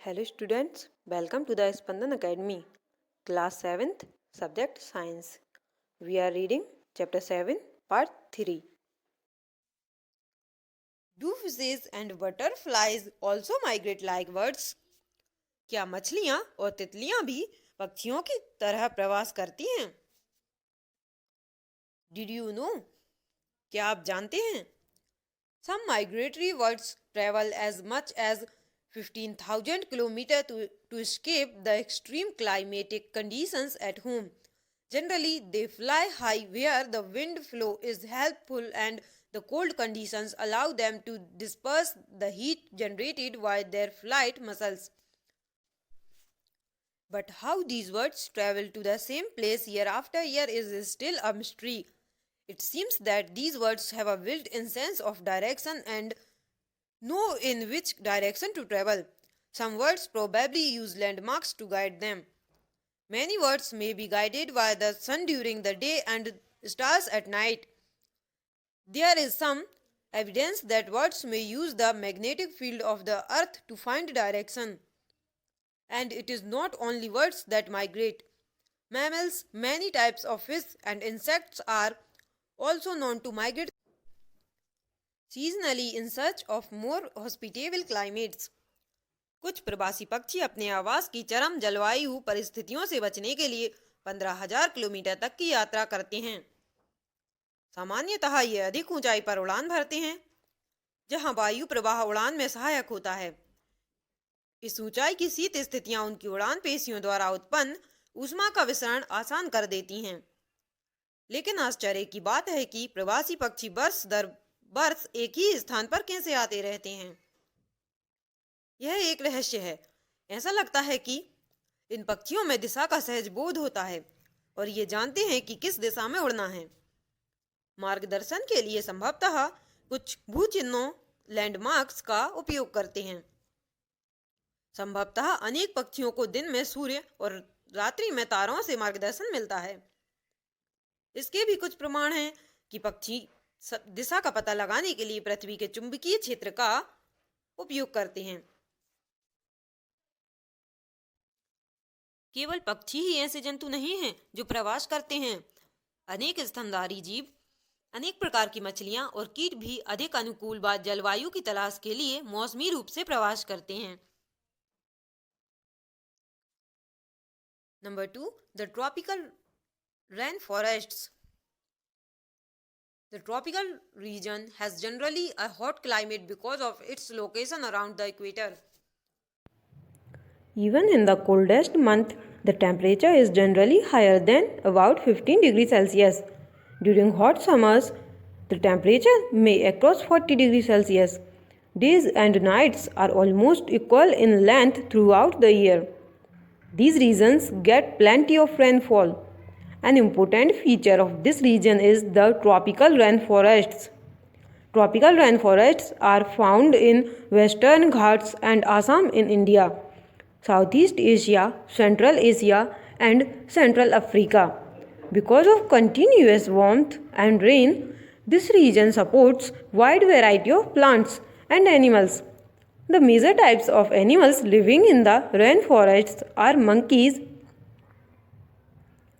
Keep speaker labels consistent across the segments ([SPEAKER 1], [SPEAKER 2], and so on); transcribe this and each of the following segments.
[SPEAKER 1] Hello students, welcome to the Spandan Academy, class 7th, subject science. We are reading chapter 7, part 3. Do fishes and butterflies also migrate like birds? क्या मछलियाँ और तितलियाँ भी पक्षियों की तरह प्रवास करती हैं? Did you know? क्या आप जानते हैं? Some migratory birds travel as much as 15,000 kilometers to escape the extreme climatic conditions at home. Generally, they fly high where the wind flow is helpful and the cold conditions allow them to disperse the heat generated by their flight muscles. But how these birds travel to the same place year after year is still a mystery. It seems that these birds have a built-in sense of direction and know in which direction to travel. Some birds probably use landmarks to guide them. Many birds may be guided by the sun during the day and stars at night. There is some evidence that birds may use the magnetic field of the earth to find direction. And it is not only birds that migrate. Mammals, many types of fish, and insects are also known to migrate seasonally in search of more hospitable climates. कुछ प्रवासी पक्षी अपने आवास की चरम जलवायु परिस्थितियों से बचने के लिए 15,000 किलोमीटर तक की यात्रा करते हैं। सामान्यतः ये अधिक ऊंचाई पर उड़ान भरते हैं, जहां वायु प्रवाह उड़ान में सहायक होता है। इस ऊंचाई की शीत स्थितियां उनकी उड़ान पेशियों द्वारा उत्पन्न ऊष्मा का विसरण आसान कर देती हैं। लेकिन आश्चर्य की बात है कि प्रवासी पक्षी बरस दर बरस एक ही स्थान पर कैसे आते रहते हैं। यह एक रहस्य है। ऐसा लगता है कि इन पक्षियों में दिशा का सहज बोध होता है और ये जानते हैं कि किस दिशा में उड़ना है। मार्गदर्शन के लिए संभवतः कुछ भूचिन्हों लैंडमार्क्स का उपयोग करते हैं। संभवतः अनेक पक्षियों को दिन में सूर्य और रात्रि में तारों से मार्गदर्शन मिलता है। इसके भी कुछ प्रमाण हैं कि पक्षी दिशा का पता लगाने के लिए पृथ्वी के चुंबकीय क्षेत्र का उपयोग करते हैं। केवल पक्षी ही ऐसे जंतु नहीं हैं जो प्रवास करते हैं। अनेक स्तनधारी जीव, अनेक प्रकार की मछलियां और कीट भी अधिक अनुकूल जलवायु की तलाश के लिए मौसमी रूप से प्रवास करते हैं। Number 2, the tropical rain forests. The tropical region has generally a hot climate because of its location around the equator. Even in the coldest month, the temperature is generally higher than about 15 degrees Celsius. During hot summers, the temperature may cross 40 degrees Celsius. Days and nights are almost equal in length throughout the year. These regions get plenty of rainfall. An important feature of this region is the tropical rainforests. Tropical rainforests are found in Western Ghats and Assam in India, Southeast Asia, Central Asia, and Central Africa. Because of continuous warmth and rain, this region supports wide variety of plants and animals. The major types of animals living in the rainforests are monkeys,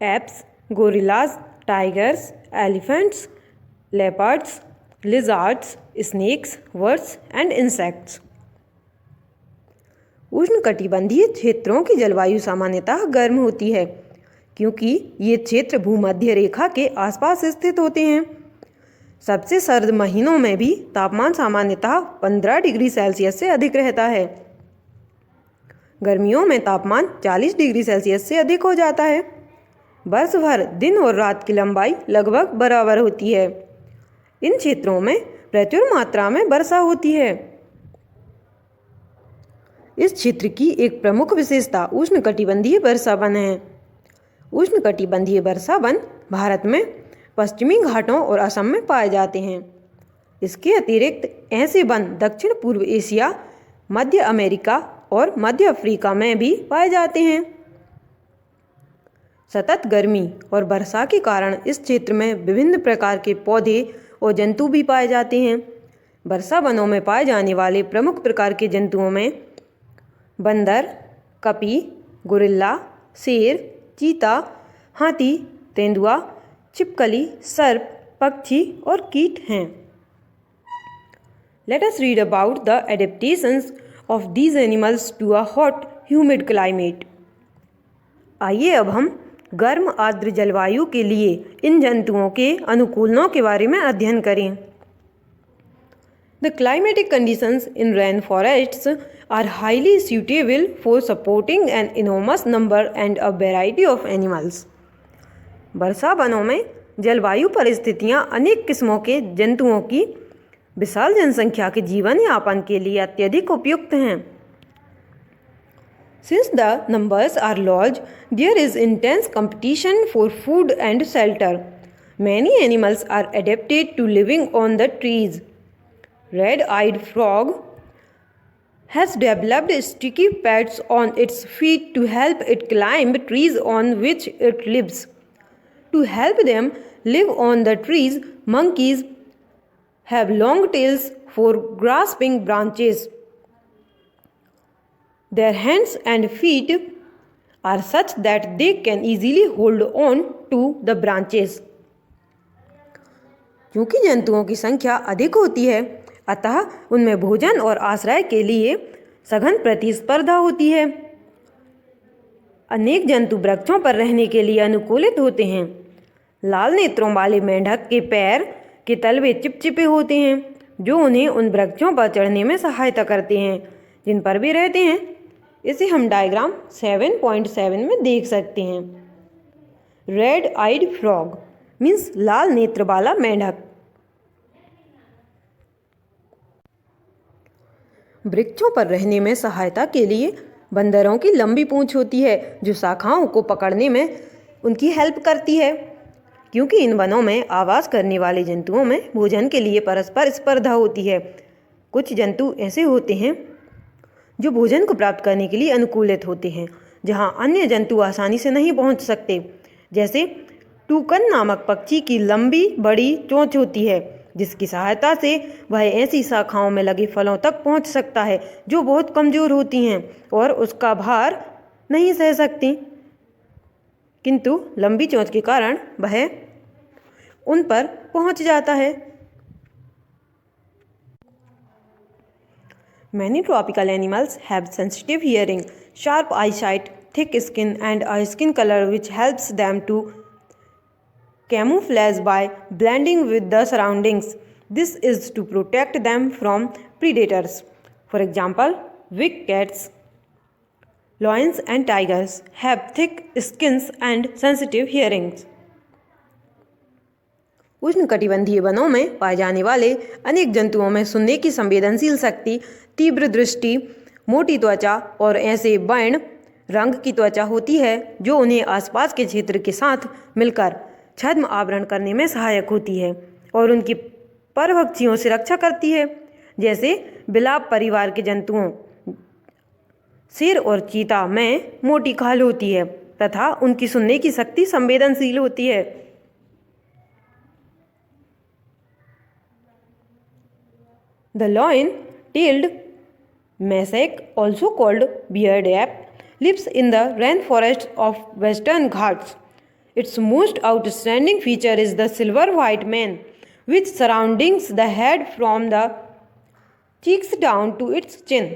[SPEAKER 1] apes, gorillas, tigers, elephants, leopards, lizards, snakes, birds and insects. उष्णकटिबंधीय क्षेत्रों की जलवायु सामान्यतः गर्म होती है क्योंकि ये क्षेत्र भूमध्य रेखा के आसपास स्थित होते हैं। सबसे सर्द महीनों में भी तापमान सामान्यतः 15 डिग्री सेल्सियस से अधिक रहता है। गर्मियों में तापमान 40 डिग्री सेल्सियस से अधिक हो जाता है। वर्ष भर दिन और रात की लंबाई लगभग बराबर होती है। इन क्षेत्रों में प्रचुर मात्रा में वर्षा होती है। इस क्षेत्र की एक प्रमुख विशेषता उष्णकटिबंधीय वर्षा वन है। उष्णकटिबंधीय वर्षा वन भारत में पश्चिमी घाटों और असम में पाए जाते हैं। इसके अतिरिक्त ऐसे वन दक्षिण पूर्व एशिया, मध्य अमेरिका और मध्य अफ्रीका में भी पाए जाते हैं। सतत गर्मी और वर्षा के कारण इस क्षेत्र में विभिन्न प्रकार के पौधे और जंतु भी पाए जाते हैं। वर्षा वनों में पाए जाने वाले प्रमुख प्रकार के जंतुओं में बंदर, कपी, गोरिल्ला, शेर, चीता, हाथी, तेंदुआ, छिपकली, सर्प, पक्षी और कीट हैं। Let us read about the adaptations of these animals to a hot, humid climate. आइए अब हम गर्म आर्द्र जलवायु के लिए इन जंतुओं के अनुकूलनों के बारे में अध्ययन करें। The climatic conditions in rainforests are highly suitable for supporting an enormous number and a variety of animals. वर्षा वनों में जलवायु परिस्थितियां अनेक किस्मों के जंतुओं की विशाल जनसंख्या के जीवन यापन के लिए अत्यधिक उपयुक्त हैं। Since the numbers are large, there is intense competition for food and shelter. Many animals are adapted to living on the trees. Red-eyed frog has developed sticky pads on its feet to help it climb trees on which it lives. To help them live on the trees, monkeys have long tails for grasping branches. Their hands and feet are such that they can easily hold on to the branches. क्योंकि जंतुओं की संख्या अधिक होती है, अतः उनमें भोजन और आश्रय के लिए सघन प्रतिस्पर्धा होती है। अनेक जंतु वृक्षों पर रहने के लिए अनुकूलित होते हैं। लाल नेत्रों वाले मेंढक के पैर के तलवे चिपचिपे होते हैं, जो उन्हें उन वृक्षों पर चढ़ने में सहायता करते हैं जिन पर वे रहते हैं। इसे हम डायग्राम 7.7 में देख सकते हैं। रेड आइड फ्रॉग मीन्स लाल नेत्र वाला मेंढक। वृक्षों पर रहने में सहायता के लिए बंदरों की लंबी पूंछ होती है, जो शाखाओं को पकड़ने में उनकी हेल्प करती है। क्योंकि इन वनों में आवास करने वाले जंतुओं में भोजन के लिए परस्पर स्पर्धा होती है। कुछ जंतु ऐसे होते हैं जो भोजन को प्राप्त करने के लिए अनुकूलित होते हैं, जहां अन्य जंतु आसानी से नहीं पहुंच सकते। जैसे टूकन नामक पक्षी की लंबी बड़ी चोंच होती है, जिसकी सहायता से वह ऐसी शाखाओं में लगे फलों तक पहुंच सकता है जो बहुत कमज़ोर होती हैं और उसका भार नहीं सह सकती, किंतु लंबी चोंच के कारण वह उन पर पहुंच जाता है। Many tropical animals have sensitive hearing, sharp eyesight, thick skin and a skin color which helps them to camouflage by blending with the surroundings. This is to protect them from predators. For example, big cats, lions and tigers have thick skins and sensitive hearings. उष्णकटिबंधीय वनों में पाए जाने वाले अनेक जंतुओं में सुनने की संवेदनशील शक्ति, तीव्र दृष्टि, मोटी त्वचा और ऐसे वर्ण रंग की त्वचा होती है जो उन्हें आसपास के क्षेत्र के साथ मिलकर छद्म आवरण करने में सहायक होती है और उनकी परभक्षियों से रक्षा करती है। जैसे बिलाव परिवार के जंतुओं शेर और चीता में मोटी खाल होती है तथा उनकी सुनने की शक्ति संवेदनशील होती है। The lion-tailed macaque, also called beard ape, lives in the rainforests of Western Ghats. Its most outstanding feature is the silver-white mane, which surrounds the head from the cheeks down to its chin.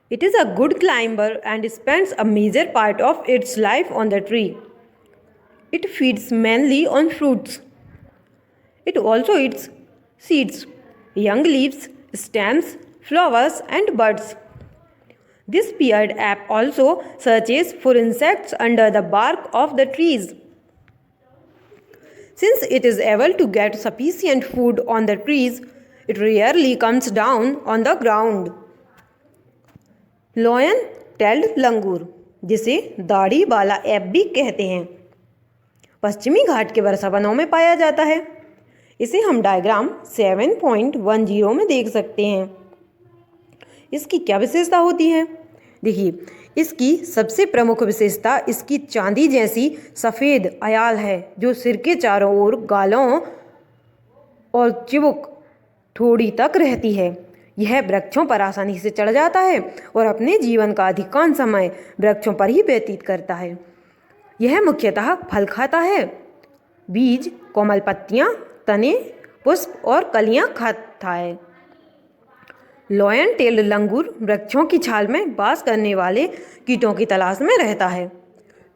[SPEAKER 1] It is a good climber and spends a major part of its life on the tree. It feeds mainly on fruits. It also eats seeds, young leaves, stems, flowers and buds. This beard ape also searches for insects under the bark of the trees. Since it is able to get sufficient food on the trees, it rarely comes down on the ground. Lion-tailed langur, जिसे दाढ़ी वाला app भी कहते हैं, पश्चिमी घाट के वर्षा वनों में पाया जाता है। इसे हम डायग्राम 7.10 में देख सकते हैं। इसकी क्या विशेषता होती है? देखिए, इसकी सबसे प्रमुख विशेषता इसकी चांदी जैसी सफ़ेद अयाल है, जो सिर के चारों ओर गालों और चिबुक ठोड़ी तक रहती है। यह वृक्षों पर आसानी से चढ़ जाता है और अपने जीवन का अधिकांश समय वृक्षों पर ही व्यतीत करता है। यह मुख्यतः फल खाता है, बीज, कोमल पत्तियां, तने, पुष्प और कलियां खाता है। लॉयन टेल्ड लंगूर वृक्षों की छाल में वास करने वाले कीटों की तलाश में रहता है।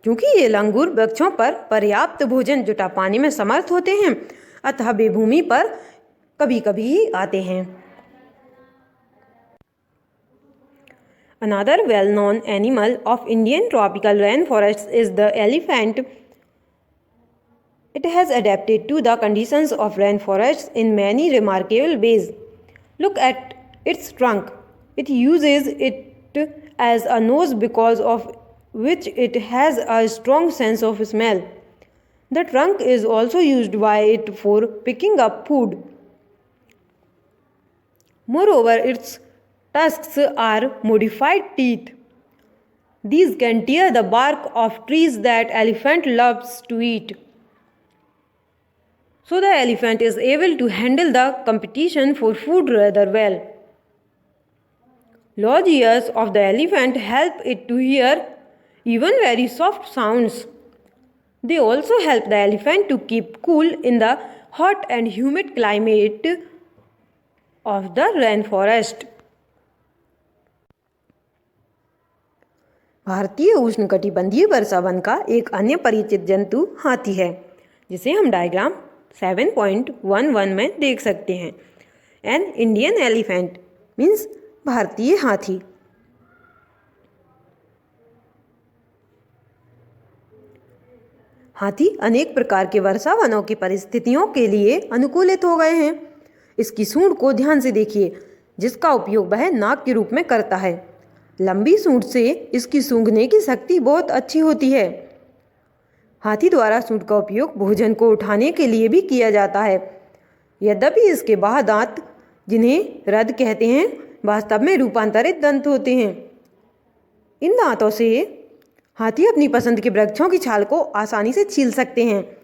[SPEAKER 1] क्योंकि ये लंगूर वृक्षों पर पर्याप्त भोजन जुटा पाने में समर्थ होते हैं, अतः वे भूमि पर कभी कभी ही आते हैं। Another well-known animal of Indian tropical rainforests is the elephant. It has adapted to the conditions of rainforests in many remarkable ways. Look at its trunk. It uses it as a nose because of which it has a strong sense of smell. The trunk is also used by it for picking up food. Moreover, its tusks are modified teeth. These can tear the bark of trees that elephant loves to eat. So the elephant is able to handle the competition for food rather well. Large ears of the elephant help it to hear even very soft sounds. They also help the elephant to keep cool in the hot and humid climate of the rainforest. भारतीय उष्णकटिबंधीय वर्षा one का एक अन्य परिचित जंतु हाथी है, जिसे हम डायग्राम 7.11 में देख सकते हैं। एन इंडियन एलिफेंट मीन्स भारतीय हाथी। हाथी अनेक प्रकार के वर्षा वनों की परिस्थितियों के लिए अनुकूलित हो गए हैं। इसकी सूंड को ध्यान से देखिए, जिसका उपयोग वह नाक के रूप में करता है। लंबी सूंड से इसकी सूंघने की शक्ति बहुत अच्छी होती है। हाथी द्वारा सूंड का उपयोग भोजन को उठाने के लिए भी किया जाता है। यद्यपि इसके बाह्य दांत, जिन्हें रद कहते हैं, वास्तव में रूपांतरित दंत होते हैं। इन दांतों से हाथी अपनी पसंद के वृक्षों की छाल को आसानी से छील सकते हैं।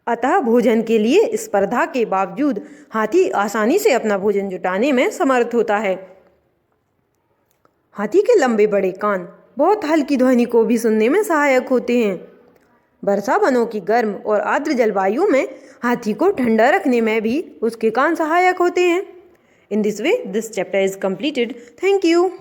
[SPEAKER 1] अतः भोजन के लिए स्पर्धा के बावजूद हाथी आसानी से अपना भोजन जुटाने में समर्थ होता है। हाथी के लंबे बड़े कान बहुत हल्की ध्वनि को भी सुनने में सहायक होते हैं। वर्षा वनों की गर्म और आर्द्र जलवायु में हाथी को ठंडा रखने में भी उसके कान सहायक होते हैं। In this way this chapter is completed. Thank you.